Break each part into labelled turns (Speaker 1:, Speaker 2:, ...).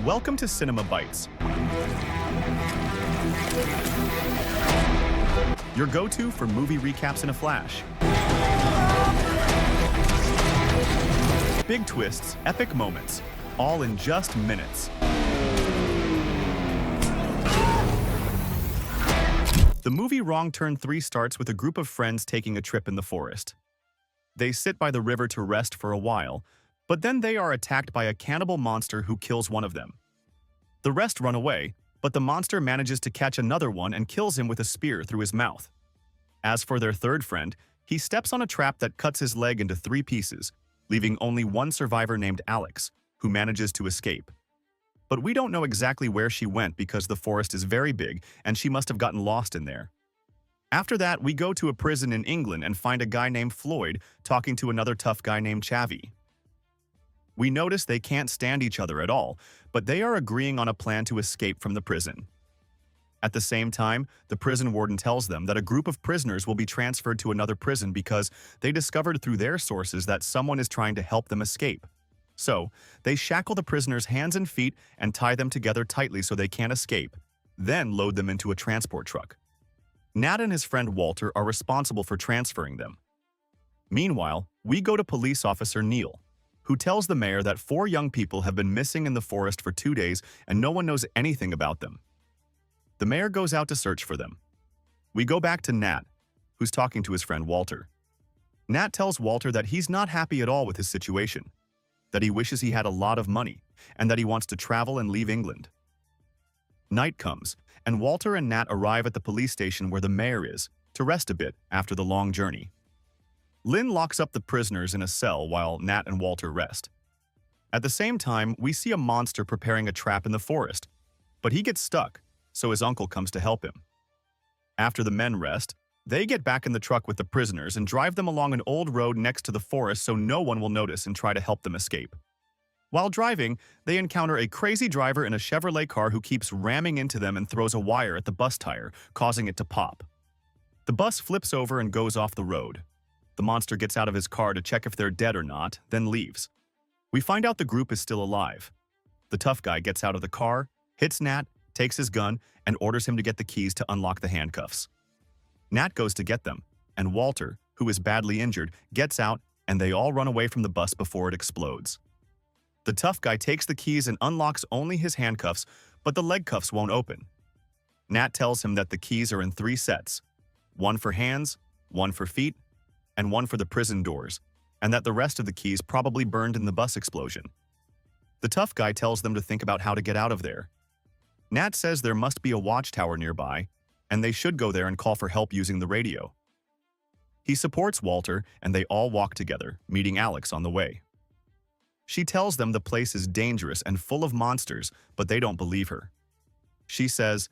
Speaker 1: Welcome to Cinema Bites, your go-to for movie recaps in a flash. Big twists, epic moments, all in just minutes. The movie Wrong Turn 3 starts with a group of friends taking a trip in the forest. They sit by the river to rest for a while, but then they are attacked by a cannibal monster who kills one of them. The rest run away, but the monster manages to catch another one and kills him with a spear through his mouth. As for their third friend, he steps on a trap that cuts his leg into 3 pieces, leaving only one survivor named Alex, who manages to escape. But we don't know exactly where she went because the forest is very big and she must have gotten lost in there. After that, we go to a prison in England and find a guy named Floyd talking to another tough guy named Chavi. We notice they can't stand each other at all, but they are agreeing on a plan to escape from the prison. At the same time, the prison warden tells them that a group of prisoners will be transferred to another prison because they discovered through their sources that someone is trying to help them escape. So, they shackle the prisoners' hands and feet and tie them together tightly so they can't escape, then load them into a transport truck. Nat and his friend Walter are responsible for transferring them. Meanwhile, we go to police officer Neil, who tells the mayor that 4 young people have been missing in the forest for 2 days and no one knows anything about them. The mayor goes out to search for them. We go back to Nat, who's talking to his friend Walter. Nat tells Walter that he's not happy at all with his situation, that he wishes he had a lot of money, and that he wants to travel and leave England. Night comes, and Walter and Nat arrive at the police station where the mayor is, to rest a bit after the long journey. Lynn locks up the prisoners in a cell while Nat and Walter rest. At the same time, we see a monster preparing a trap in the forest, but he gets stuck, so his uncle comes to help him. After the men rest, they get back in the truck with the prisoners and drive them along an old road next to the forest so no one will notice and try to help them escape. While driving, they encounter a crazy driver in a Chevrolet car who keeps ramming into them and throws a wire at the bus tire, causing it to pop. The bus flips over and goes off the road. The monster gets out of his car to check if they're dead or not, then leaves. We find out the group is still alive. The tough guy gets out of the car, hits Nat, takes his gun, and orders him to get the keys to unlock the handcuffs. Nat goes to get them, and Walter, who is badly injured, gets out, and they all run away from the bus before it explodes. The tough guy takes the keys and unlocks only his handcuffs, but the leg cuffs won't open. Nat tells him that the keys are in 3 sets, 1 for hands, 1 for feet, and 1 for the prison doors, and that the rest of the keys probably burned in the bus explosion. The tough guy tells them to think about how to get out of there. Nat says there must be a watchtower nearby, and they should go there and call for help using the radio. He supports Walter, and they all walk together, meeting Alex on the way. She tells them the place is dangerous and full of monsters, but they don't believe her. She says,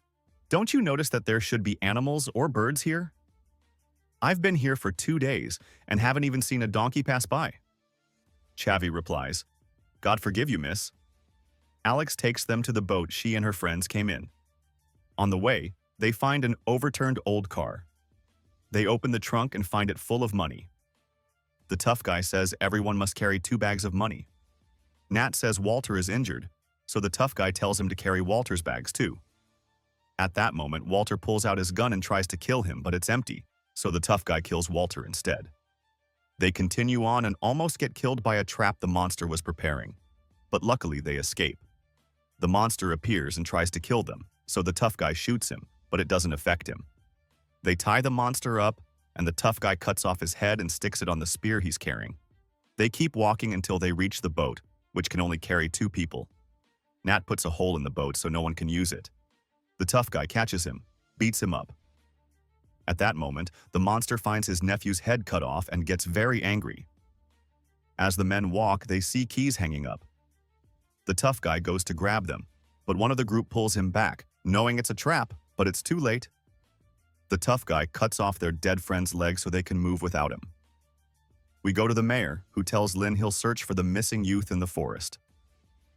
Speaker 1: "Don't you notice that there should be animals or birds here? I've been here for 2 days and haven't even seen a donkey pass by." Chavi replies, "God forgive you, miss." Alex takes them to the boat she and her friends came in. On the way, they find an overturned old car. They open the trunk and find it full of money. The tough guy says everyone must carry 2 bags of money. Nat says Walter is injured, so the tough guy tells him to carry Walter's bags too. At that moment, Walter pulls out his gun and tries to kill him, but it's empty, so the tough guy kills Walter instead. They continue on and almost get killed by a trap the monster was preparing, but luckily they escape. The monster appears and tries to kill them, so the tough guy shoots him, but it doesn't affect him. They tie the monster up, and the tough guy cuts off his head and sticks it on the spear he's carrying. They keep walking until they reach the boat, which can only carry 2 people. Nat puts a hole in the boat so no one can use it. The tough guy catches him, beats him up. At that moment, the monster finds his nephew's head cut off and gets very angry. As the men walk, they see keys hanging up. The tough guy goes to grab them, but one of the group pulls him back, knowing it's a trap, but it's too late. The tough guy cuts off their dead friend's leg so they can move without him. We go to the mayor, who tells Lynn he'll search for the missing youth in the forest.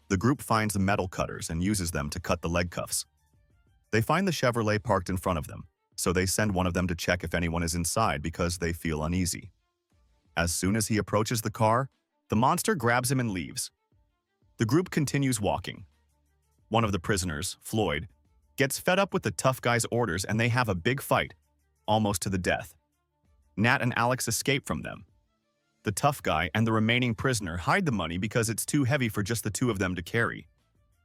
Speaker 1: The group finds the metal cutters and uses them to cut the leg cuffs. They find the Chevrolet parked in front of them, so they send one of them to check if anyone is inside because they feel uneasy. As soon as he approaches the car, the monster grabs him and leaves. The group continues walking. one of the prisoners, Floyd, gets fed up with the tough guy's orders and they have a big fight, almost to the death. Nat and Alex escape from them. The tough guy and the remaining prisoner hide the money because it's too heavy for just the two of them to carry.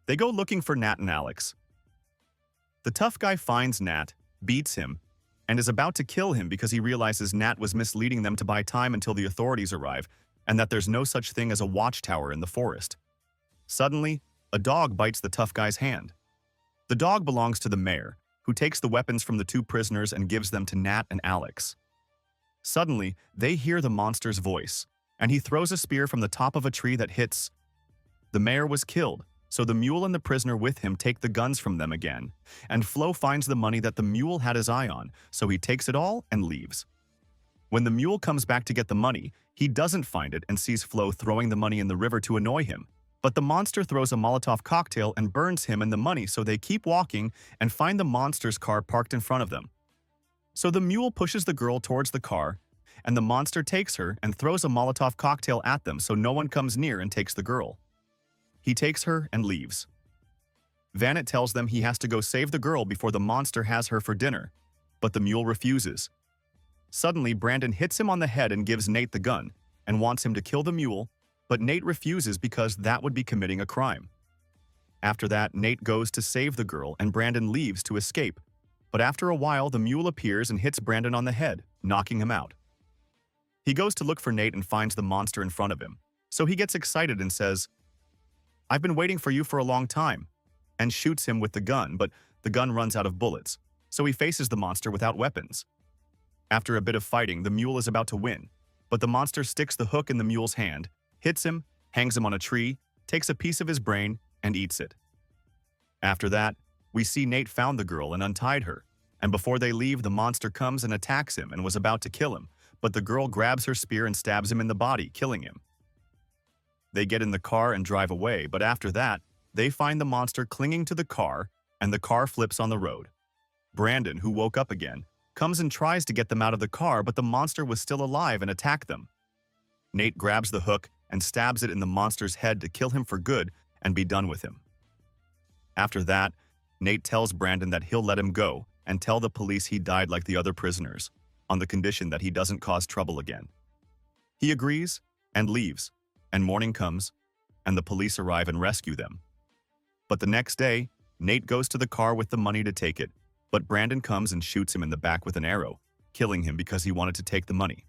Speaker 1: They go looking for Nat and Alex. The tough guy finds Nat, beats him, and is about to kill him because he realizes Nat was misleading them to buy time until the authorities arrive and that there's no such thing as a watchtower in the forest. Suddenly, a dog bites the tough guy's hand. The dog belongs to the mayor, who takes the weapons from the two prisoners and gives them to Nat and Alex. Suddenly, they hear the monster's voice, and he throws a spear from the top of a tree that hits. The mayor was killed, so the mule and the prisoner with him take the guns from them again, and Flo finds the money that the mule had his eye on, so he takes it all and leaves. When the mule comes back to get the money, he doesn't find it and sees Flo throwing the money in the river to annoy him. But the monster throws a Molotov cocktail and burns him and the money, so they keep walking and find the monster's car parked in front of them. So the mule pushes the girl towards the car, and the monster takes her and throws a Molotov cocktail at them so no one comes near and takes the girl. He takes her and leaves. Vanet tells them he has to go save the girl before the monster has her for dinner, but the mule refuses. Suddenly, Brandon hits him on the head and gives Nate the gun, and wants him to kill the mule, but Nate refuses because that would be committing a crime. After that, Nate goes to save the girl and Brandon leaves to escape, but after a while the mule appears and hits Brandon on the head, knocking him out. He goes to look for Nate and finds the monster in front of him, so he gets excited and says, "I've been waiting for you for a long time," and shoots him with the gun, but the gun runs out of bullets, so he faces the monster without weapons. After a bit of fighting, the mule is about to win, but the monster sticks the hook in the mule's hand, hits him, hangs him on a tree, takes a piece of his brain, and eats it. After that, we see Nate found the girl and untied her, and before they leave, the monster comes and attacks him and was about to kill him, but the girl grabs her spear and stabs him in the body, killing him. They get in the car and drive away, but after that, they find the monster clinging to the car, and the car flips on the road. Brandon, who woke up again, comes and tries to get them out of the car, but the monster was still alive and attacked them. Nate grabs the hook and stabs it in the monster's head to kill him for good and be done with him. After that, Nate tells Brandon that he'll let him go and tell the police he died like the other prisoners, on the condition that he doesn't cause trouble again. He agrees and leaves, and morning comes, and the police arrive and rescue them. But the next day, Nate goes to the car with the money to take it, but Brandon comes and shoots him in the back with an arrow, killing him because he wanted to take the money.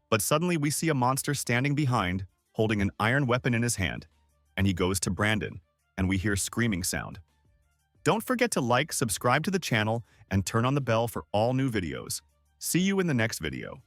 Speaker 1: But suddenly we see a monster standing behind, holding an iron weapon in his hand, and he goes to Brandon, and we hear screaming sound. Don't forget to like, subscribe to the channel, and turn on the bell for all new videos. See you in the next video.